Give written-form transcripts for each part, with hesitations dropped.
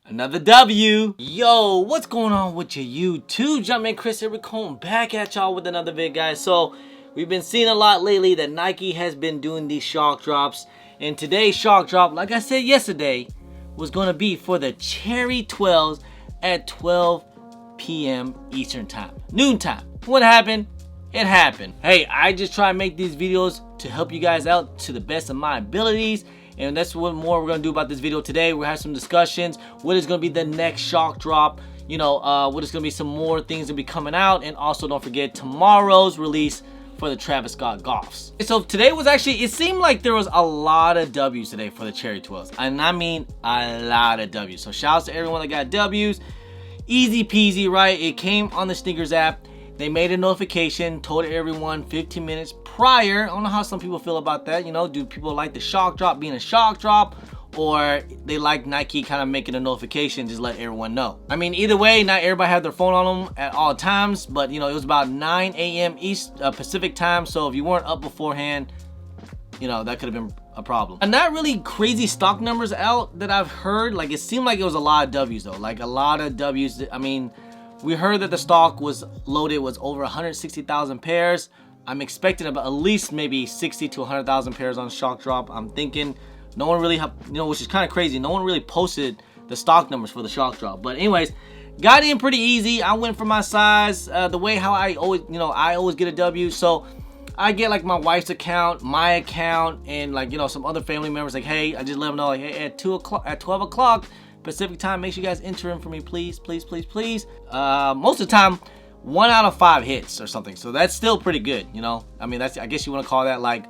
Another W. Yo, what's going on with your YouTube? Jumpman Chris here. We're coming back at y'all with another vid, guys. So we've been seeing a lot lately that Nike has been doing these shock drops, and today's shock drop, like I said yesterday, was going to be for the Cherry 12s at 12 p.m. Eastern time, noon time. What happened? It happened. Hey, I just try to make these videos to help you guys out to the best of my abilities. And that's what more we're going to do about this video today. We're going to have some discussions. What is going to be the next shock drop? You know, what is going to be some more things to be coming out. And also don't forget tomorrow's release for the Travis Scott Golfs. So today was actually, it seemed like there was a lot of W's today for the Cherry 12s. And I mean a lot of W's. So shout out to everyone that got W's. Easy peasy, right? It came on the Snkr app. They made a notification, told everyone 15 minutes prior. I don't know how some people feel about that. You know, do people like the shock drop being a shock drop, or they like Nike kind of making a notification, just let everyone know? I mean, either way, not everybody had their phone on them at all times, but you know, it was about 9 a.m. Pacific time. So if you weren't up beforehand, you know, that could have been a problem. And not really crazy stock numbers out that I've heard. Like, it seemed like it was a lot of W's though, like a lot of W's. I mean, we heard that the stock was loaded was over 160,000 pairs. I'm expecting about at least maybe 60 to 100,000 pairs on shock drop. I'm thinking no one really, which is kind of crazy. No one really posted the stock numbers for the shock drop. But anyways, got in pretty easy. I went for my size, the way how I always, I always get a W. So I get like my wife's account, my account, and like, some other family members like, hey, I just let them know, like, hey, at 12 o'clock Pacific time, make sure you guys enter in for me, please, please, please, please. Most of the time, 1 out of 5 hits or something, so that's still pretty good. I mean, that's, I guess you want to call that like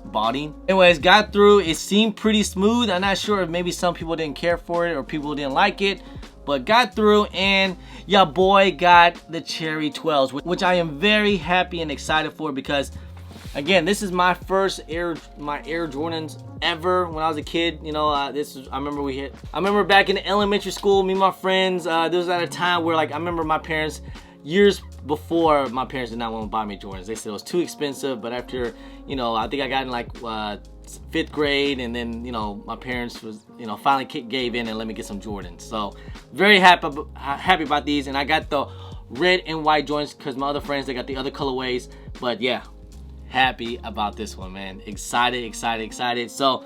botting. Anyways, got through. It seemed pretty smooth. I'm not sure if maybe some people didn't care for it or people didn't like it, but got through, and your boy got the Cherry 12s, which I am very happy and excited for, because again, this is my first Air Jordans ever when I was a kid. I remember back in elementary school, me and my friends, this was at a time where, like, I remember my parents, years before, my parents did not want to buy me Jordans. They said it was too expensive, but after, I think I got in like 5th grade, and then, my parents was, finally gave in and let me get some Jordans. So very happy about these, and I got the red and white Jordans because my other friends, they got the other colorways. But yeah, happy about this one, man. Excited. So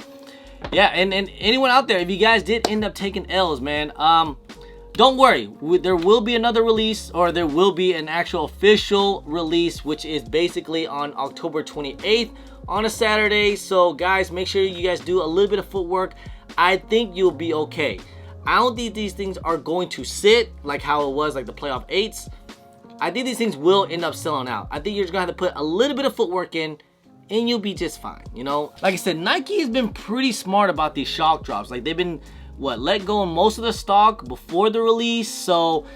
yeah, and anyone out there, if you guys did end up taking L's, man, don't worry, there will be another release, or there will be an actual official release, which is basically on October 28th on a Saturday. So guys, make sure you guys do a little bit of footwork. I think you'll be okay. I don't think these things are going to sit like how it was like the playoff 8s. I think these things will end up selling out. I think you're just gonna have to put a little bit of footwork in, and you'll be just fine. Like I said, Nike has been pretty smart about these shock drops. Like, they've been let go of most of the stock before the release. So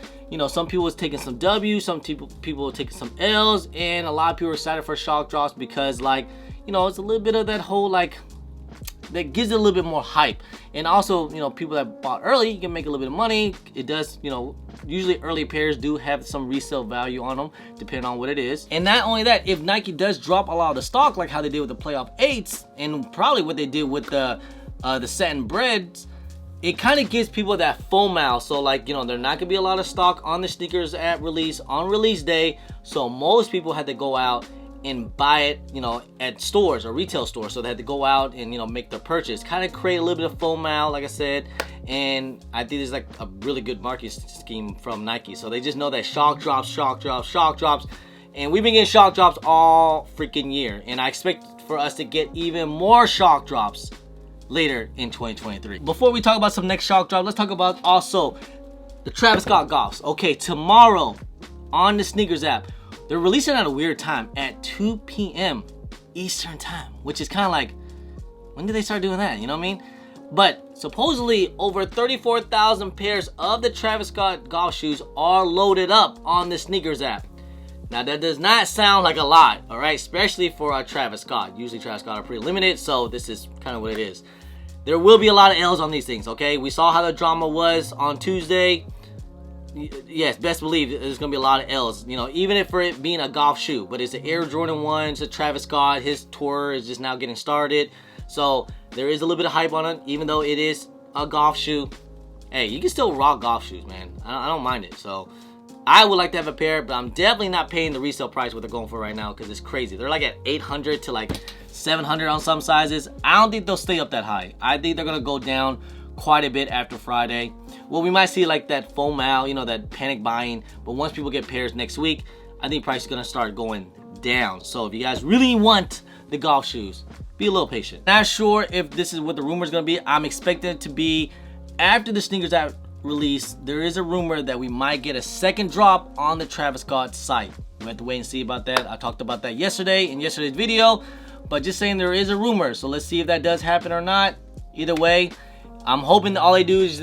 some people was taking some W's, some people were taking some L's, and a lot of people are excited for shock drops because, like, it's a little bit of that whole, like, that gives it a little bit more hype. And also, people that bought early, you can make a little bit of money. It does, usually early pairs do have some resale value on them, depending on what it is. And not only that, if Nike does drop a lot of the stock, like how they did with the playoff 8s, and probably what they did with the satin breads, it kind of gives people that FOMO. So, like, there not gonna be a lot of stock on the sneakers at release on release day. So most people had to go out and buy it, at stores or retail stores. So they had to go out and, make their purchase, kind of create a little bit of FOMO, like I said. And I think it's like a really good marketing scheme from Nike. So they just know that shock drops. And we've been getting shock drops all freaking year. And I expect for us to get even more shock drops later in 2023. Before we talk about some next shock drop, let's talk about also the Travis Scott Golfs. Okay, tomorrow on the Snkr app, they're releasing at a weird time at 2 p.m. Eastern time, which is kind of like, when did they start doing that? You know what I mean? But supposedly over 34,000 pairs of the Travis Scott golf shoes are loaded up on the Snkr app. Now, that does not sound like a lot, all right? Especially for Travis Scott. Usually Travis Scott are pretty limited, so this is kind of what it is. There will be a lot of L's on these things, okay? We saw how the drama was on Tuesday. Yes, best believe there's going to be a lot of L's, even if for it being a golf shoe. But it's an Air Jordan 1, it's a Travis Scott. His tour is just now getting started. So there is a little bit of hype on it, even though it is a golf shoe. hey, you can still rock golf shoes, man. I don't mind it. So I would like to have a pair, but I'm definitely not paying the resale price what they're going for right now because it's crazy. They're like at 800 to like 700 on some sizes. I don't think they'll stay up that high. I think they're gonna go down quite a bit after Friday. Well, we might see like that FOMO, you know, that panic buying. But once people get pairs next week, I think price is gonna start going down. So if you guys really want the golf shoes, be a little patient. Not sure if this is what the rumor is gonna be. I'm expecting it to be after the sneakers app release. There is a rumor that we might get a second drop on the Travis Scott site. We have to wait and see about that. I talked about that yesterday in yesterday's video, but just saying there is a rumor. So let's see if that does happen or not. Either way, I'm hoping that all they do is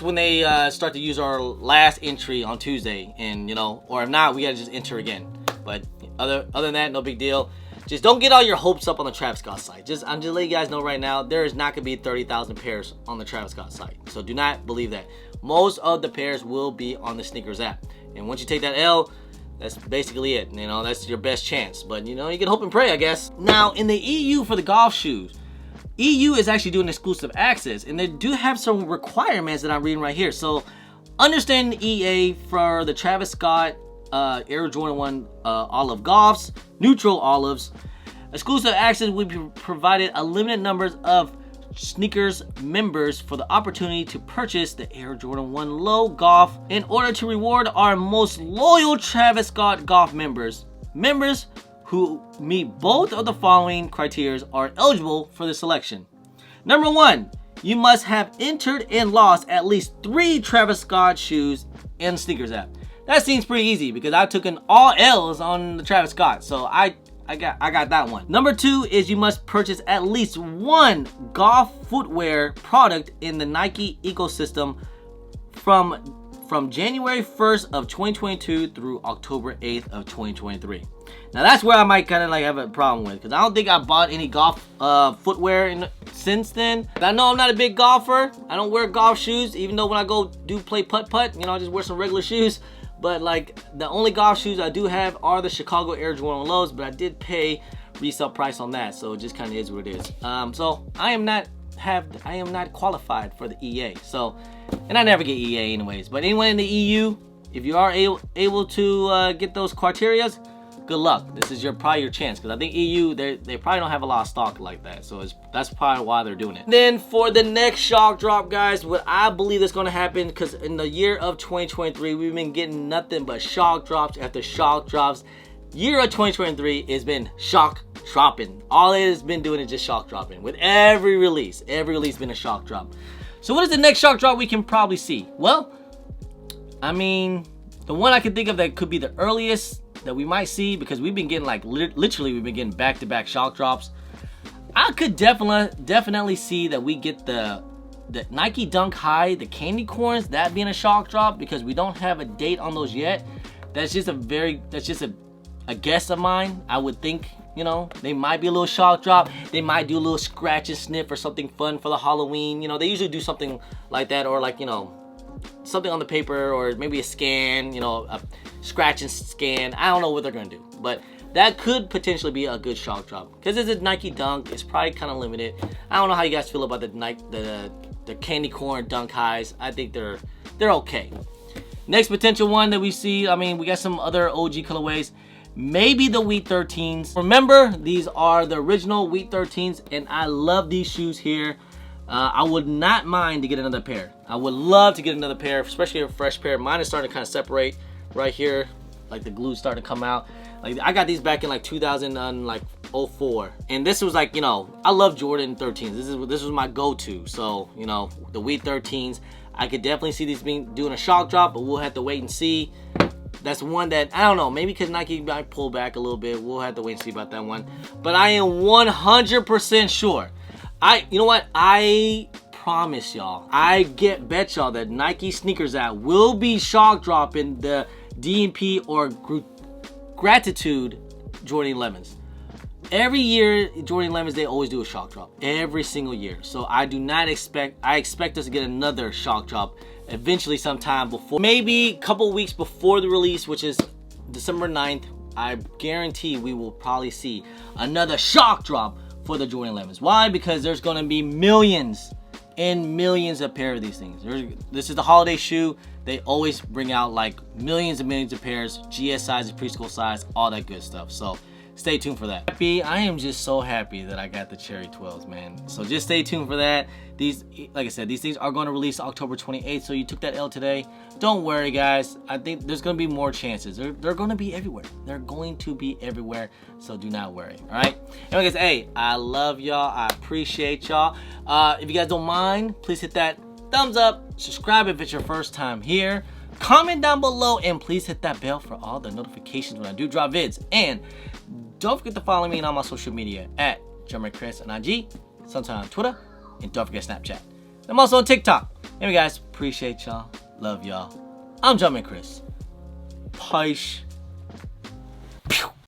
when they start to use our last entry on Tuesday, and you know, or if not, we gotta just enter again. But other than that, no big deal. Just don't get all your hopes up on the Travis Scott site. I'm just letting you guys know right now, there is not gonna be 30,000 pairs on the Travis Scott site. So do not believe that. Most of the pairs will be on the Snkr app, and once you take that L, that's basically it. You know, that's your best chance. But you know, you can hope and pray, I guess. Now in the EU for the golf shoes, EU is actually doing exclusive access, and they do have some requirements that I'm reading right here. So understand EA for the Travis Scott Air Jordan 1 olive golfs, neutral olives. Exclusive access will be provided a limited numbers of Snkrs members for the opportunity to purchase the Air Jordan 1 low golf in order to reward our most loyal Travis Scott golf members. Members who meet both of the following criteria are eligible for the selection. Number 1, you must have entered and lost at least 3 Travis Scott shoes in the Snkrs app. That seems pretty easy because I took an all L's on the Travis Scott, so I got that one. Number 2 is you must purchase at least one golf footwear product in the Nike ecosystem from January 1st of 2022 through October 8th of 2023. Now that's where I might kind of like have a problem with, because I don't think I bought any golf footwear since then. I know I'm not a big golfer. I don't wear golf shoes, even though when I go play putt-putt, you know, I just wear some regular shoes. But like the only golf shoes I do have are the Chicago Air Jordan lows, but I did pay resale price on that, so it just kind of is what it is. So I am not qualified for the EA. So, and I never get EA anyways. But anyone in the EU, if you are able to get those criterias, good luck. This is probably your chance, because I think EU they probably don't have a lot of stock like that, so that's probably why they're doing it. Then for the next shock drop, guys, what I believe is going to happen, because in the year of 2023 we've been getting nothing but shock drops after shock drops. Year of 2023 has been shock dropping. All it has been doing is just shock dropping with every release. Every release been a shock drop. So what is the next shock drop we can probably see? Well, I mean, the one I can think of that could be the earliest that we might see, because we've been getting like literally we've been getting back-to-back shock drops. I could definitely see that we get the Nike Dunk High, the candy corns, that being a shock drop, because we don't have a date on those yet. That's just a guess of mine. I would think, you know, they might be a little shock drop. They might do a little scratch and sniff or something fun for the Halloween. You know, they usually do something like that, or like, you know, something on the paper, or maybe a scan, you know, a scratch and scan. I don't know what they're gonna do, but that could potentially be a good shock drop, because it's a Nike Dunk. It's probably kind of limited. I don't know how you guys feel about the candy corn Dunk Highs. I think they're okay. Next potential one that we see, I mean, we got some other OG colorways. Maybe the Wheat 13s. Remember, these are the original Wheat 13s, and I love these shoes here. I would not mind to get another pair. I would love to get another pair, especially a fresh pair. Mine is starting to kind of separate right here, like the glue's starting to come out. Like I got these back in like 2004, and this was like, you know, I love Jordan 13s. This was my go-to. So, you know, the Wheat 13s, I could definitely see these doing a shock drop, but we'll have to wait and see. That's one that, I don't know, maybe because Nike might pull back a little bit. We'll have to wait and see about that one. But I am 100% sure. You know what? I promise y'all, I bet y'all that Nike Snkrs app will be shock dropping the DMP or Gratitude Jordan 11s. Every year, Jordan 11s, they always do a shock drop. Every single year. So I expect us to get another shock drop eventually sometime before, maybe a couple weeks before the release, which is December 9th. I guarantee we will probably see another shock drop for the Jordan 11s. Why? Because there's going to be millions and millions of pair of these things. This is the holiday shoe. They always bring out like millions and millions of pairs, GS sizes, preschool size, all that good stuff. So stay tuned for that. I am just so happy that I got the Cherry 12s, man. So just stay tuned for that. These, like I said, these things are going to release October 28th. So you took that L today. Don't worry, guys. I think there's going to be more chances. They're going to be everywhere. They're going to be everywhere. So do not worry. All right. Anyway, guys, hey, I love y'all. I appreciate y'all. If you guys don't mind, please hit that thumbs up. Subscribe if it's your first time here. Comment down below and please hit that bell for all the notifications when I do drop vids. And don't forget to follow me on all my social media at Chris on IG, sometime on Twitter, and don't forget Snapchat. I'm also on TikTok. Anyway, guys, appreciate y'all. Love y'all. I'm Chris. Peace.